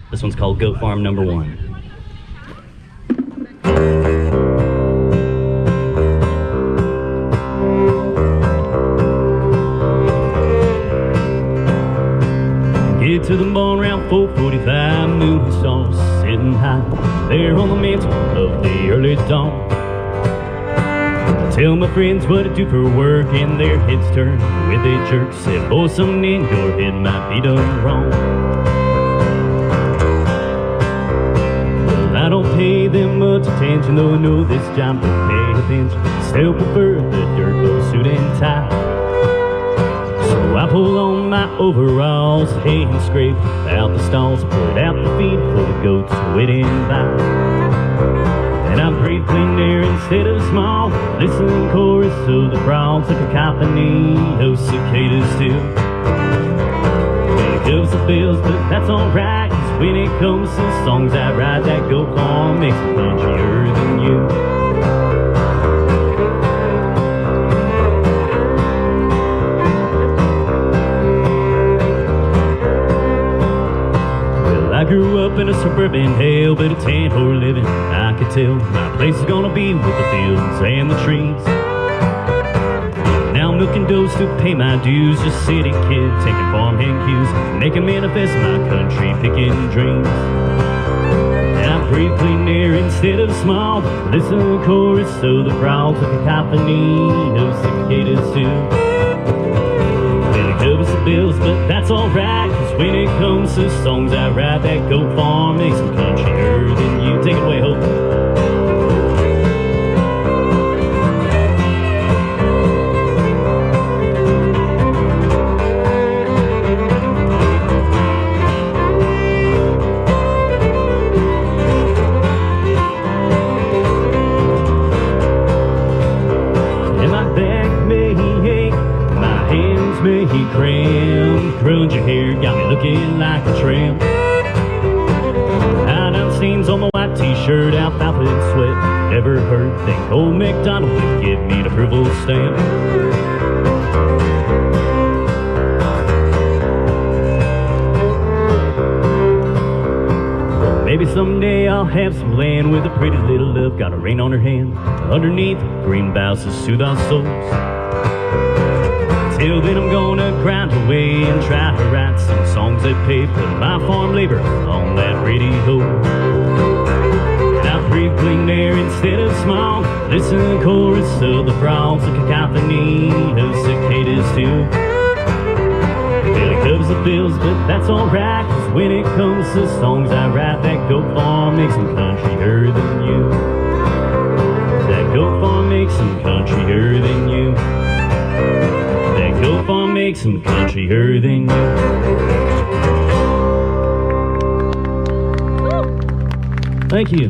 This one's called Goat Farm Number 1. Get to the barn around 4:45, moon stars sitting high there on the mantle of the early dawn. Tell my friends what I do for work, and their heads turn with a jerk. Said, boy, something in your head might be done wrong. Well, I don't pay them much attention, though I know this job don't pay a pinch. Still prefer the dirt bowl suit and tie. So I pull on my overalls, hay and scrape out the stalls, put out the feed for the goats waiting by. And I breathe clean air instead of small, listen to the chorus of the frogs, like a cacophony of cicadas too. It goes the bills, but that's alright, 'cause when it comes to songs I write, that goat farm makes me countryer than you. I grew up in a suburban hell, but it's ain't for living, I could tell. My place is gonna be with the fields and the trees. Now milking does to pay my dues, just city kid taking farmhand cues, making manifest my country picking dreams. And I breathe clean air instead of smog, listen to the chorus of the frogs, like a cacophony of cicadas too. Covers the bills, but that's alright, 'cause when it comes to songs I write, that goat farm makes me countryer than you. Take it away, Hope. And my back may ache, my hands may cram, curling your hair got me looking like a tramp. I done stains on my white t-shirt, alfalfa and sweat never hurt. Think old MacDonald would give me the approval stamp. Maybe someday I'll have some land with a pretty little love, got a ring on her hand, underneath green boughs to soothe our souls. Till then I'm gonna grind away and try to write some songs that pay for my farm labor on that radio. And I breathe clean air instead of smog, listen to the chorus of the frogs, like a cacophony of cicadas too. Well, it covers the bills, but that's alright, 'cause when it comes to songs I write, that goat farm makes me countryer than you. That goat farm makes me countryer than you. Goat farm makes them countryer than you. Thank you.